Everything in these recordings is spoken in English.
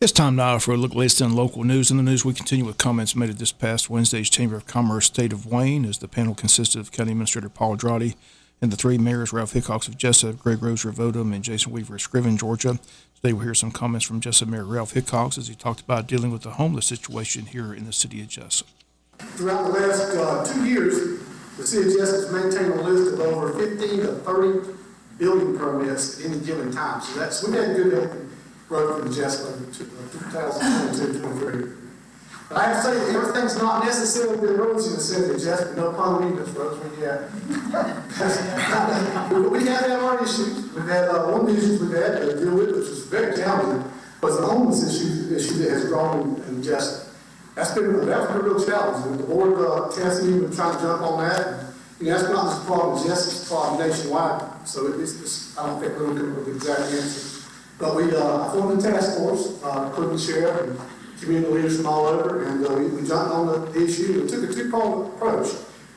It's time now for a look latest in local news. In the news, we continue with comments made at this past Wednesday's Chamber of Commerce State of Wayne, as the panel consisted of County Administrator Paul Andrade and the three mayors, Ralph Hickox of Jesup, Greg Roser of Odom, and Jason Weaver of Scriven, Georgia. Today we'll hear some comments from Jesup Mayor Ralph Hickox as he talked about dealing with the homeless situation here in the city of Jesup. Throughout the last 2 years, the city of Jesup has maintained a list of over 15 to 30 building permits at any given time. So we've had good growth in Jesup in 2022-23. But I have to say that everything's not necessarily been rosy in the city of Jesup. No pun intended, Rosemary, yet. We have had our issues. We've had one of the issues we've had to deal with, which was very challenging, was the homeless issue that has grown in Jesup. That's been a real challenge. And the board tasked me with trying to jump on that. And that's not just a problem in Jesup, it's a problem nationwide. So I don't think we're going to come up with the exact answer. But I formed a task force, including the sheriff and community leaders from all over, and we jumped on the issue and took a two-pronged approach.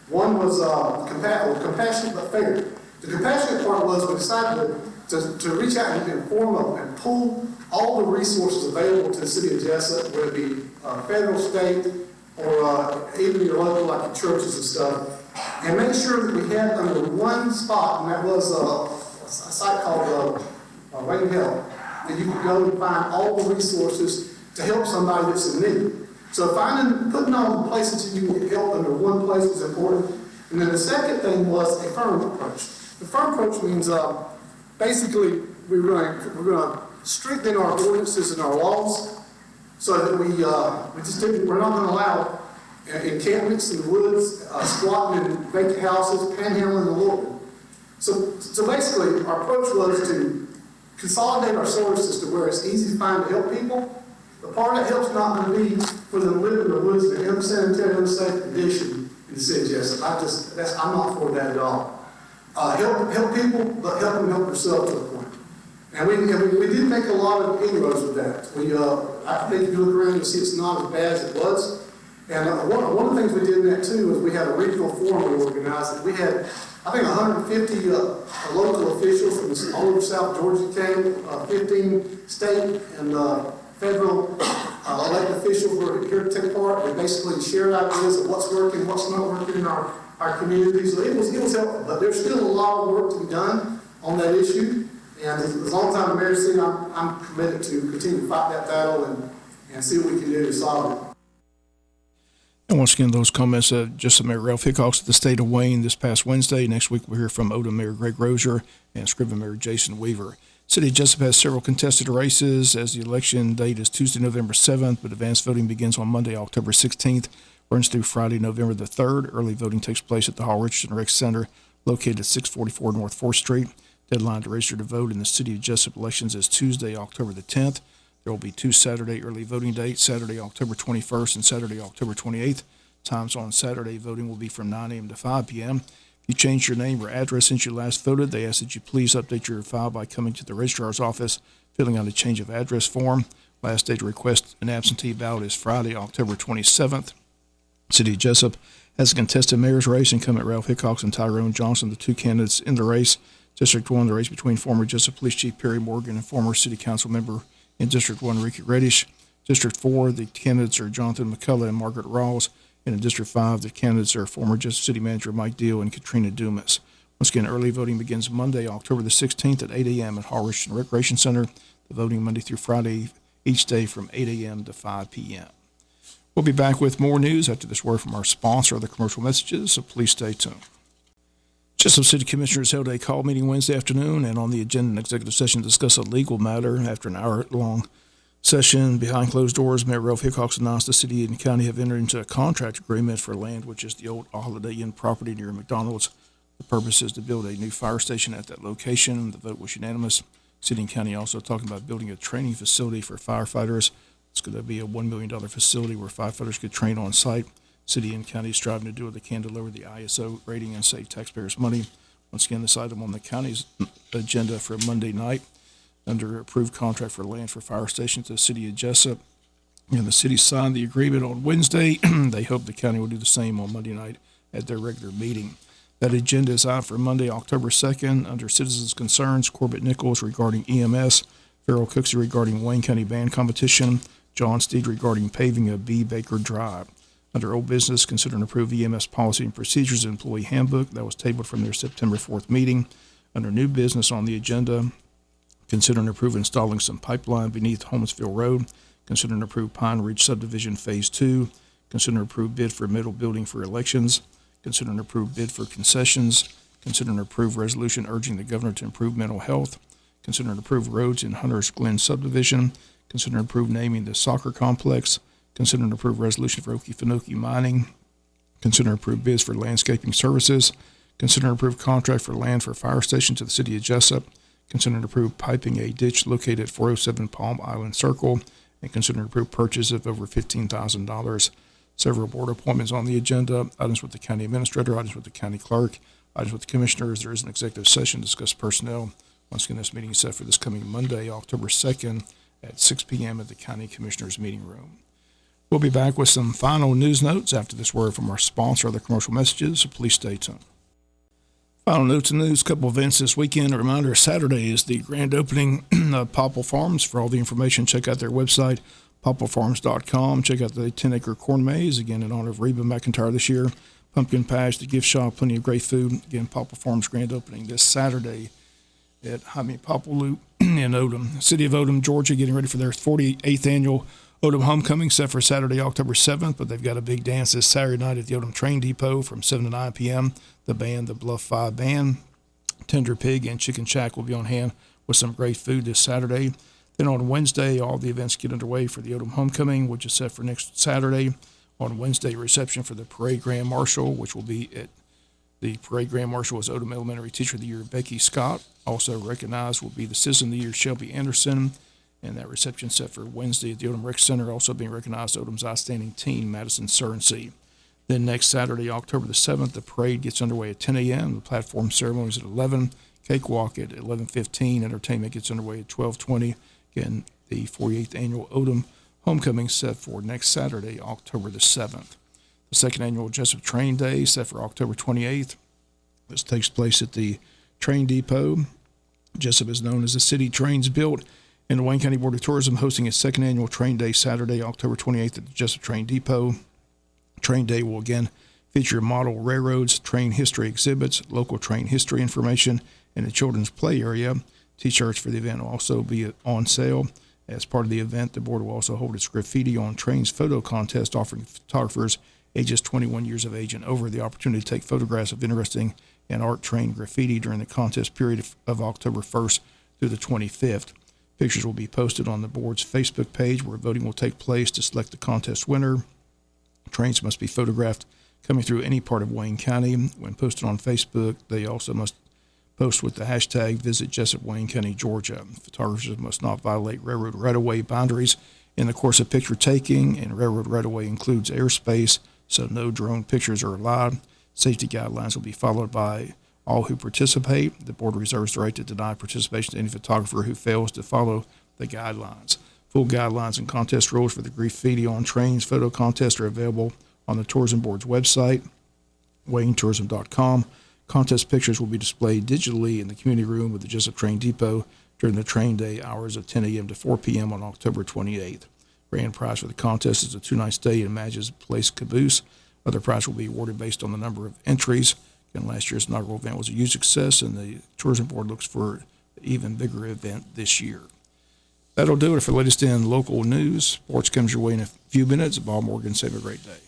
One was compassionate but fair. The compassionate part was we decided to reach out and inform and pull all the resources available to the city of Jesup, whether it be federal, state, or even your local, like your churches and stuff, and make sure that we had under one spot, and that was a site called Wayne Health, that you could go and find all the resources to help somebody that's in need. So putting all the places that you can get help under one place is important. And then the second thing was a firm approach. The firm approach means basically we're going to strengthen our ordinances and our laws so that we're not going to allow encampments in the woods, squatting in vacant houses, panhandling the Lord. So basically our approach was to consolidate our services to where it's easy to find to help people. The part that help's not going to be for them to live in the woods in an unsanitary, unsafe condition in the city of Jesup. I'm not for that at all. Help people, but help them help themselves to a point. And we did make a lot of inroads with that. I think if you look around, you'll see it's not as bad as it was. And one of the things we did in that too was we had a regional forum we organized. We had, I think, 150 local officials from all over South Georgia came, 15 state and federal elected officials were here to take part. We basically shared ideas of what's working, what's not working in our community. So it was helpful, but there's still a lot of work to be done on that issue. And as long as I'm the mayor's seat, I'm committed to continue to fight that battle and see what we can do to solve it. And once again, those comments just Mayor Ralph Hickox of the state of Wayne this past Wednesday. Next week, we'll hear from Odom Mayor Greg Roser and Scriven Mayor Jason Weaver. City of Jesup has several contested races, as the election date is Tuesday, November 7th, but advanced voting begins on Monday, October 16th, runs through Friday, November the 3rd. Early voting takes place at the Hall Richardson Rec Center, located at 644 North 4th Street. Deadline to register to vote in the City of Jesup elections is Tuesday, October the 10th. There will be two Saturday early voting dates, Saturday, October 21st and Saturday, October 28th. Times on Saturday voting will be from 9 a.m. to 5 p.m. If you changed your name or address since you last voted, they ask that you please update your file by coming to the registrar's office, filling out a change of address form. Last day to request an absentee ballot is Friday, October 27th. City of Jesup has a contested mayor's race. Incumbent Ralph Hickox and Tyrone Johnson, the two candidates in the race. District 1, the race between former Jesup Police Chief Perry Morgan and former City Council member in District 1, Ricky Reddish. District 4, the candidates are Jonathan McCullough and Margaret Rawls. And in District 5, the candidates are former Jesup City Manager Mike Deal and Katrina Dumas. Once again, early voting begins Monday, October the 16th at 8 a.m. at Hall Richardson Recreation Center. The voting Monday through Friday, each day from 8 a.m. to 5 p.m. We'll be back with more news after this word from our sponsor or the commercial messages, so please stay tuned. Jesup City Commissioners held a call meeting Wednesday afternoon, and on the agenda, an executive session to discuss a legal matter. After an hour-long session behind closed doors, Mayor Ralph Hickox announced the city and county have entered into a contract agreement for land, which is the old Holiday Inn property near McDonald's. The purpose is to build a new fire station at that location. The vote was unanimous. City and county also talking about building a training facility for firefighters. It's going to be a $1 million facility where firefighters could train on site. City and county is striving to do what they can to lower the ISO rating and save taxpayers money. Once again, this item on the county's agenda for Monday night under approved contract for land for fire station to the City of Jesup. And the city signed the agreement on Wednesday. They hope the county will do the same on Monday night at their regular meeting. That agenda is out for Monday, October 2nd. Under citizens' concerns, Corbett Nichols regarding EMS. Farrell Cooksey regarding Wayne County Band Competition, John Steed regarding paving of B. Baker Drive. Under old business, consider and approve EMS policy and procedures employee handbook that was tabled from their September 4th meeting. Under new business on the agenda, consider and approve installing some pipeline beneath Holmesville Road. Consider and approve Pine Ridge Subdivision Phase 2. Consider and approve bid for middle building for elections. Consider and approve bid for concessions. Consider and approve resolution urging the governor to improve mental health. Consider and approve roads in Hunter's Glen Subdivision. Consider and approve naming the soccer complex. Consider and approve resolution for Okefenokee Mining. Consider and approve bids for landscaping services. Consider and approve contract for land for fire station to the city of Jesup. Consider and approve piping a ditch located at 407 Palm Island Circle. And consider and approve purchase of over $15,000. Several board appointments on the agenda, items with the county administrator, items with the county clerk, items with the commissioners. There is an executive session to discuss personnel. Once again, this meeting is set for this coming Monday, October 2nd at 6 p.m. at the county commissioners meeting room. We'll be back with some final news notes after this word from our sponsor, other commercial messages, so please stay tuned. Final notes and news, couple events this weekend. A reminder, Saturday is the grand opening of Popple Farms. For all the information, check out their website, popplefarms.com. Check out the 10-acre corn maze, again, in honor of Reba McIntyre this year. Pumpkin patch, the gift shop, plenty of great food. Again, Popple Farms grand opening this Saturday at Popple Loop in Odom. City of Odom, Georgia, getting ready for their 48th annual Odom Homecoming, set for Saturday, October 7th, but they've got a big dance this Saturday night at the Odom Train Depot from 7 to 9 p.m. The band, the Bluff 5 Band, Tender Pig, and Chicken Shack will be on hand with some great food this Saturday. Then on Wednesday, all the events get underway for the Odom Homecoming, which is set for next Saturday. On Wednesday, reception for the Parade Grand Marshal, which will be at the Parade Grand Marshal is Odom Elementary Teacher of the Year, Becky Scott. Also recognized will be the Citizen of the Year, Shelby Anderson. And that reception set for Wednesday at the Odom Rec Center. Also being recognized, Odom's Outstanding Teen, Madison Surrency. Then next Saturday, October the 7th, the parade gets underway at 10 a.m. The platform ceremony is at 11. Cakewalk at 11:15. Entertainment gets underway at 12:20. Again, the 48th annual Odom Homecoming set for next Saturday, October the 7th. The second annual Jesup Train Day set for October 28th. This takes place at the Train Depot. Jesup is known as the City Trains Built, and the Wayne County Board of Tourism hosting its second annual Train Day Saturday, October 28th at the Jesup Train Depot. Train Day will again feature model railroads, train history exhibits, local train history information, and a children's play area. T-shirts for the event will also be on sale. As part of the event, the board will also hold its Graffiti on Trains photo contest, offering photographers ages 21 years of age and over the opportunity to take photographs of interesting and art train graffiti during the contest period of October 1st through the 25th. Pictures will be posted on the board's Facebook page, where voting will take place to select the contest winner. Trains must be photographed coming through any part of Wayne County. When posted on Facebook, they also must post with the hashtag Visit Jesup Wayne County, Georgia. Photographers must not violate railroad right-of-way boundaries in the course of picture taking, and railroad right-of-way includes airspace, so no drone pictures are allowed. Safety guidelines will be followed by all who participate. The board reserves the right to deny participation to any photographer who fails to follow the guidelines. Full guidelines and contest rules for the Graffiti on Trains photo contest are available on the Tourism Board's website, WayneTourism.com. Contest pictures will be displayed digitally in the community room of the Jesup Train Depot during the train day hours of 10 a.m. to 4 p.m. on October 28th. Grand prize for the contest is a 2-night stay in Madge's Place Caboose. Other prize will be awarded based on the number of entries. And last year's inaugural event was a huge success, and the Tourism Board looks for an even bigger event this year. That'll do it for the latest in local news. Sports comes your way in a few minutes. Bob Morgan, have a great day.